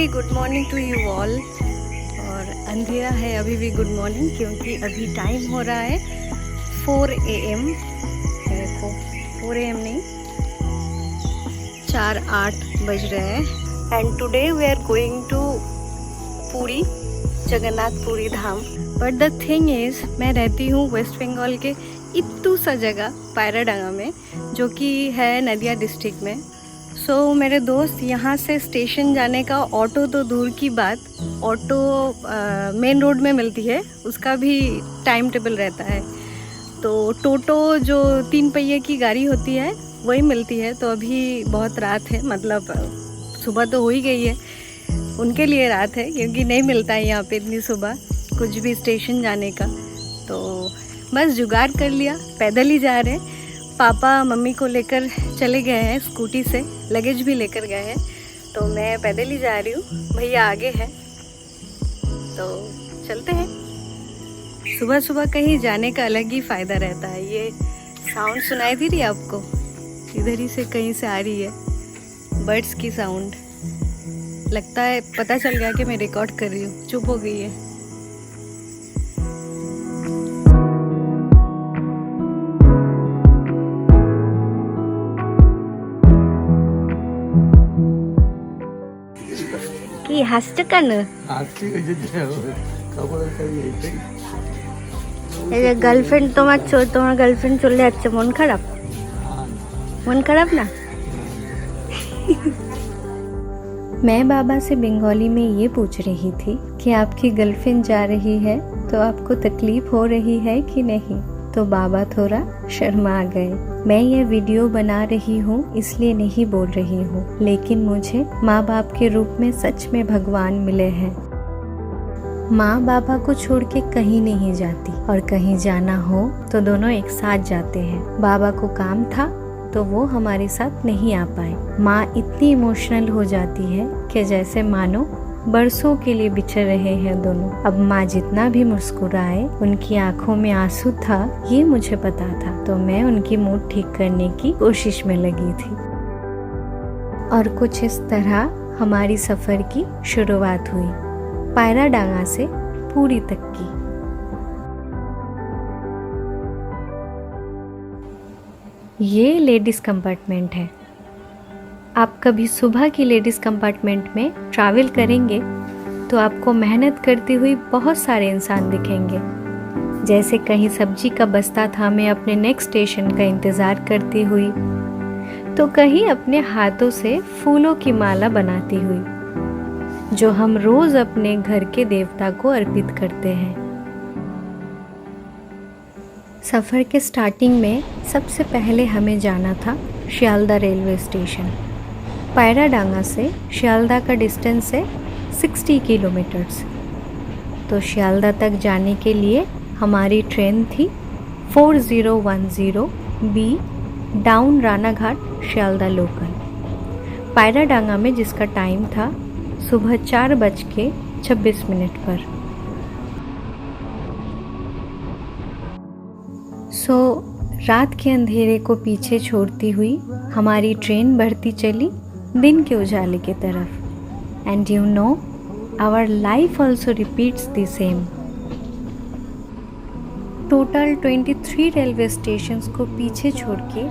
Very good morning to you all. और अंधेरा है अभी भी गुड मॉर्निंग, क्योंकि अभी टाइम हो रहा है 4 AM। देखो 4 AM नहीं, 4-8 बज रहे हैं। And today we are going to Puri, Jagannath Puri Dham. But the thing is, मैं रहती हूँ वेस्ट बंगाल के इत्तू सा जगह पायराडांगा में, जो कि है नदिया डिस्ट्रिक्ट में। सो मेरे दोस्त यहाँ से स्टेशन जाने का ऑटो तो दूर की बात, ऑटो मेन रोड में मिलती है, उसका भी टाइम टेबल रहता है। तो टोटो जो 3 पहिए की गाड़ी होती है वही मिलती है। तो अभी बहुत रात है, मतलब सुबह तो हो ही गई है, उनके लिए रात है, क्योंकि नहीं मिलता है यहाँ पे इतनी सुबह कुछ भी स्टेशन जाने का। तो बस जुगाड़ कर लिया, पैदल ही जा रहे हैं। पापा मम्मी को लेकर चले गए हैं स्कूटी से, लगेज भी लेकर गए हैं, तो मैं पैदल ही जा रही हूँ। भैया आगे है, तो चलते हैं। सुबह सुबह कहीं जाने का अलग ही फ़ायदा रहता है। ये साउंड सुनाई दे रही है आपको? इधर ही से कहीं से आ रही है बर्ड्स की साउंड। लगता है पता चल गया कि मैं रिकॉर्ड कर रही हूँ, चुप हो गई है। কি হাসছো কেন? এই যে গার্লফ্রেন্ড তোমার গার্লফ্রেন্ড চলে যাচ্ছে, মন খারাপ? মন খারাপ না? मैं बाबा से बंगाली में ये पूछ रही थी कि आपकी गर्लफ्रेंड जा रही है तो आपको तकलीफ हो रही है कि नहीं। तो बाबा थोड़ा शर्मा गए। मैं ये वीडियो बना रही हूँ इसलिए नहीं बोल रही हूँ, लेकिन मुझे माँ बाप के रूप में सच में भगवान मिले हैं। माँ बाबा को छोड़ के कहीं नहीं जाती, और कहीं जाना हो तो दोनों एक साथ जाते हैं। बाबा को काम था तो वो हमारे साथ नहीं आ पाए। माँ इतनी इमोशनल हो जाती है कि जैसे मानो बरसों के लिए बिछड़ रहे हैं दोनों। अब माँ जितना भी मुस्कुराए, उनकी आंखों में आंसू था ये मुझे पता था। तो मैं उनकी मूड ठीक करने की कोशिश में लगी थी। और कुछ इस तरह हमारी सफर की शुरुआत हुई, पायराडांगा से पुरी तक की। ये लेडीज़ कंपार्टमेंट है। आप कभी सुबह की लेडीज़ कंपार्टमेंट में ट्रैवल करेंगे तो आपको मेहनत करती हुई बहुत सारे इंसान दिखेंगे। जैसे कहीं सब्जी का बस्ता थामे अपने नेक्स्ट स्टेशन का इंतज़ार करती हुई, तो कहीं अपने हाथों से फूलों की माला बनाती हुई, जो हम रोज़ अपने घर के देवता को अर्पित करते हैं। सफ़र के स्टार्टिंग में सबसे पहले हमें जाना था शियालदा रेलवे स्टेशन। पायराडांगा से शियालदा का डिस्टेंस है 60 किलोमीटर्स। तो शियालदा तक जाने के लिए हमारी ट्रेन थी 4010 B down Ranaghat Sealdah local. Payradanga में जिसका टाइम था सुबह 4:26 पर। रात के अंधेरे को पीछे छोड़ती हुई हमारी ट्रेन बढ़ती चली दिन के उजाले की तरफ। And you know, our life also repeats the same. Total 23 railway stations को पीछे छोड़ के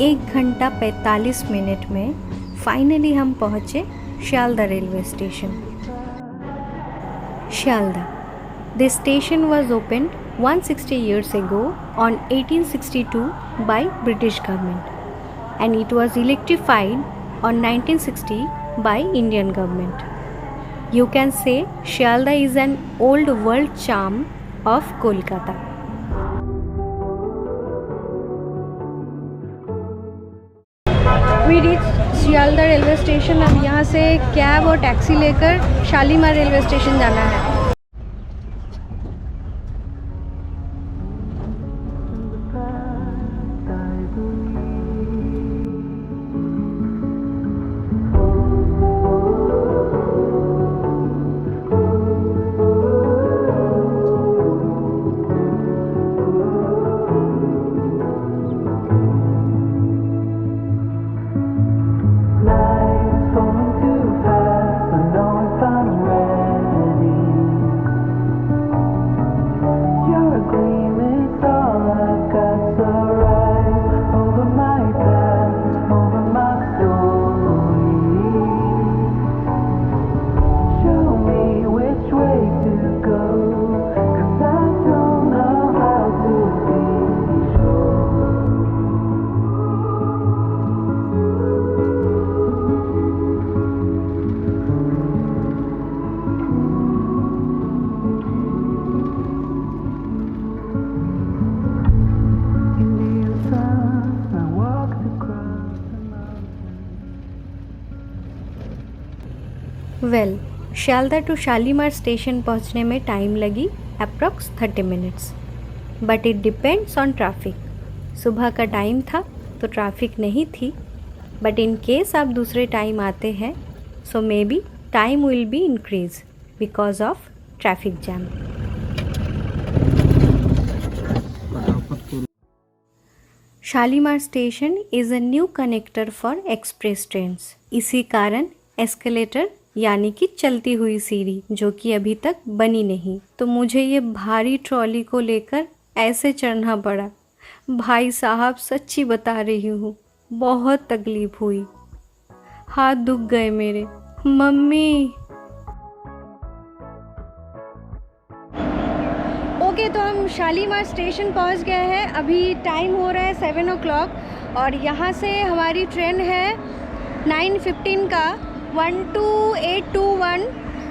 1 घंटा 45 मिनट में फाइनली हम पहुँचे Sealdah railway station. Sealdah, the station was opened 160 years ago on 1862 by British government, and it was electrified on 1960 by Indian government. You can say Shialda is an old world charm of Kolkata. We reached Shialda railway station. अब यहाँ से cab और taxi लेकर Shalimar railway station जाना है। Life's going too fast, I know well, Sealdah to Shalimar station पहुंचने में time लगी approx 30 minutes, but it depends on traffic. सुबह का टाइम था तो ट्रैफिक नहीं थी, बट इन केस आप दूसरे टाइम आते हैं so may be time will be increase because of traffic jam. Shalimar station is a new connector for express trains. इसी कारण एस्केलेटर यानी कि चलती हुई सीढ़ी जो कि अभी तक बनी नहीं, तो मुझे ये भारी ट्रॉली को लेकर ऐसे चढ़ना पड़ा। भाई साहब सच्ची बता रही हूँ, बहुत तकलीफ हुई, हाथ दुख गए मेरे। मम्मी। ओके, तो हम शालीमार स्टेशन पहुँच गए हैं। अभी टाइम हो रहा है 7 o'clock और यहाँ से हमारी ट्रेन है 9:15 का 12821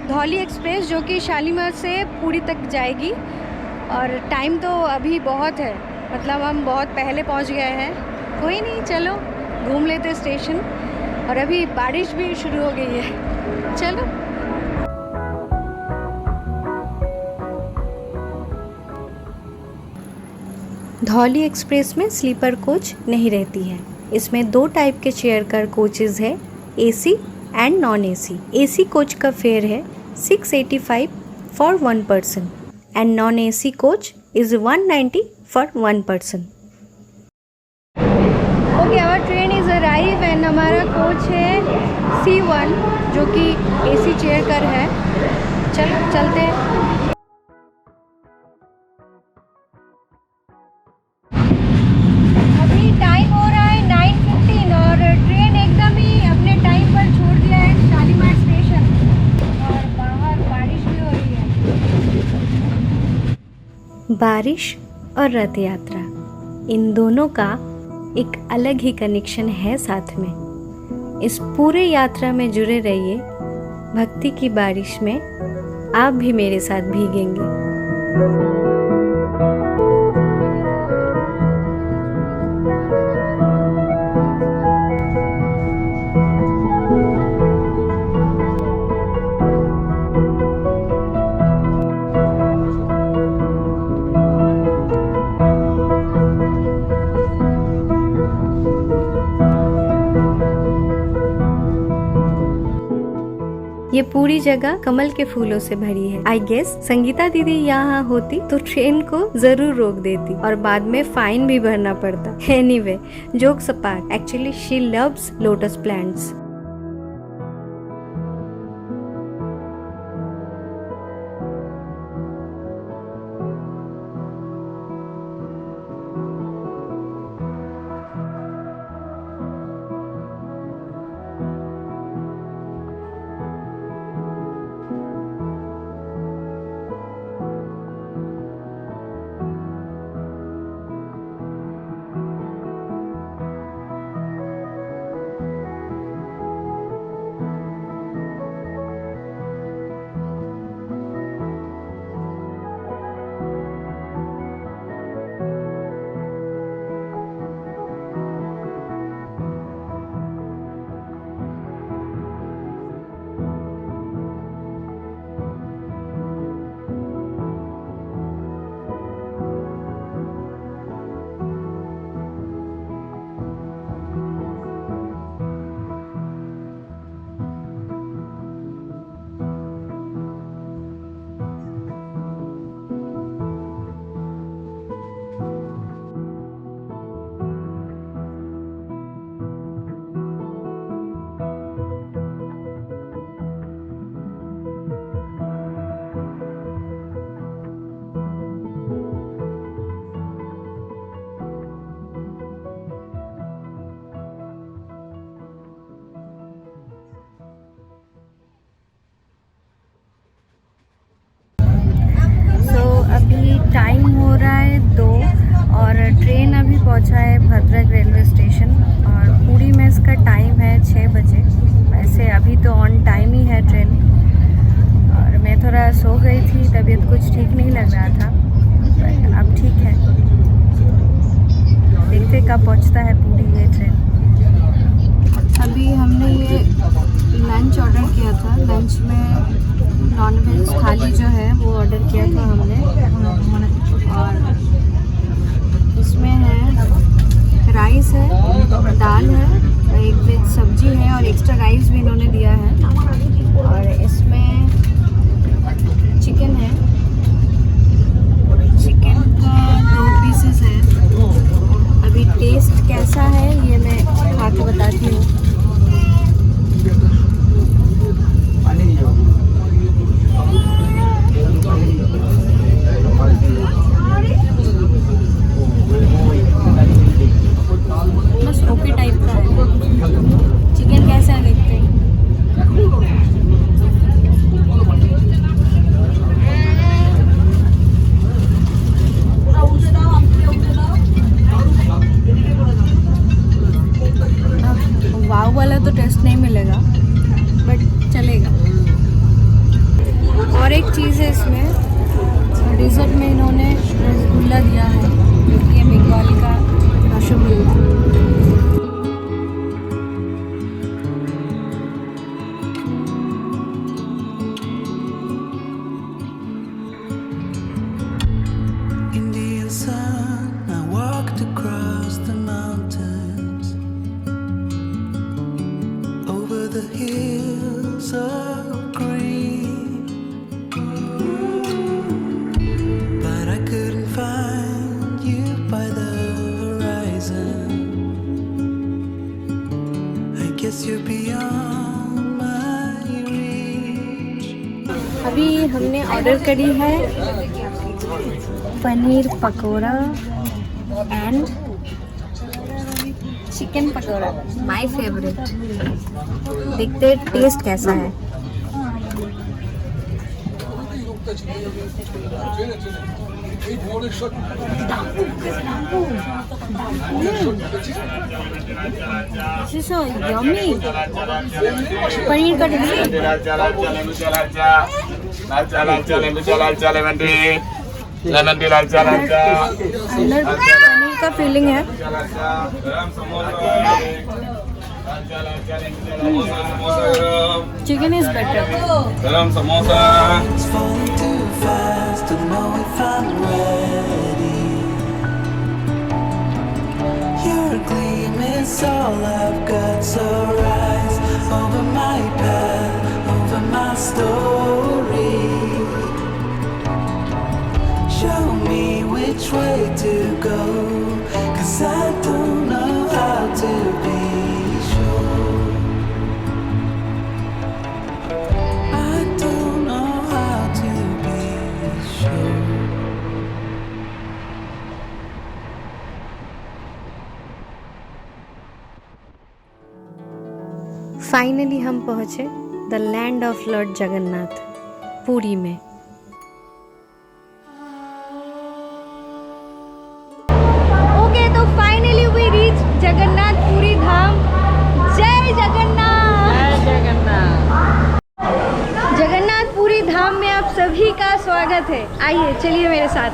धौली एक्सप्रेस, जो कि शालीमार से पुरी तक जाएगी। और टाइम तो अभी बहुत है, मतलब हम बहुत पहले पहुंच गए हैं। कोई नहीं, चलो घूम लेते स्टेशन। और अभी बारिश भी शुरू हो गई है, चलो। धौली एक्सप्रेस में स्लीपर कोच नहीं रहती है। इसमें 2 टाइप के चेयर कार कोचेज़ है, AC and non AC। AC coach का फेयर है 685 for 1 person and non AC coach is 190 for 1 person। Okay, our train is arrive and हमारा कोच है C1 जो कि AC चेयर कार है। चलते हैं। अभी टाइम हो रहा है 9:15 और ट्रेन एकदम ही अपने टाइम पर छोड़ दिया है शालीमार स्टेशन। और बाहर बारिश भी हो रही है। बारिश और रथ यात्रा, इन दोनों का एक अलग ही कनेक्शन है साथ में। इस पूरे यात्रा में जुड़े रहिए। भक्ति की बारिश में आप भी मेरे साथ भीगेंगे। ये पूरी जगह कमल के फूलों से भरी है। आई गेस संगीता दीदी यहाँ होती तो ट्रेन को जरूर रोक देती और बाद में फाइन भी भरना पड़ता। Anyway, jokes apart, actually she loves lotus plants. Time हो रहा है 2 और ट्रेन अभी पहुंचा है भद्रक रेलवे स्टेशन और पुरी में इसका टाइम है 6 बजे। वैसे अभी तो ऑन टाइम ही है ट्रेन और मैं थोड़ा सो गई थी, तबीयत कुछ ठीक नहीं लग रहा था, बट अब ठीक है। देखते कब पहुंचता है पुरी ये ट्रेन। अभी हमने ये लंच ऑर्डर किया था। लंच में नॉनवेज थाली जो है वो ऑर्डर किया था हमने, और इसमें है राइस है, दाल है, एक वेज सब्जी है और एक्स्ट्रा राइस भी इन्होंने दिया है। और इसमें चिकन है, चिकन का 2 पीसेस है। अभी टेस्ट कैसा है ये मैं खा के बताती हूँ। बस ओके टाइप का है। चिकन कैसा है देखते हैं। वाव वाला तो टेस्ट नहीं मिलेगा, बट चलेगा। और एक चीज़ है इसमें, डिज़र्ट में इन्होंने रसगुल्ला दिया है, जो कि है बंगाल का रसगुल्ला। अभी हमने ऑर्डर करी है paneer pakora and chicken pakora, my favourite. देखते हैं टेस्ट कैसा है। This is so yummy. Paneer का टेस्ट अंदर पनीर का फीलिंग है। Chicken is better. गरम samosa. It's all I've got, so rise over my path, over my story. Show me which way to go, 'cause I don't know how to be sure. I don't know how to be sure. Finally हम पहुँचे the land of lord Jagannath, Puri में। Okay, तो finally we reach Jagannath Puri Dham. Jai Jagannath. जय जगन्नाथ। जगन्नाथ पुरी धाम में आप सभी का स्वागत है। आइए, चलिए मेरे साथ।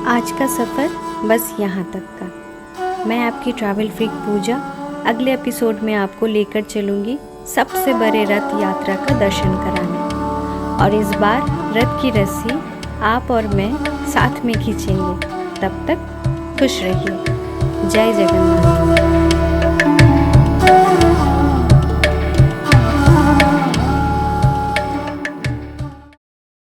आज का सफ़र बस यहाँ तक का। मैं आपकी ट्रैवल फ्रीक पूजा अगले एपिसोड में आपको लेकर चलूँगी सबसे बड़े रथ यात्रा का दर्शन कराने। और इस बार रथ की रस्सी आप और मैं साथ में खींचेंगे। तब तक खुश रहिए। जय जगन्नाथ।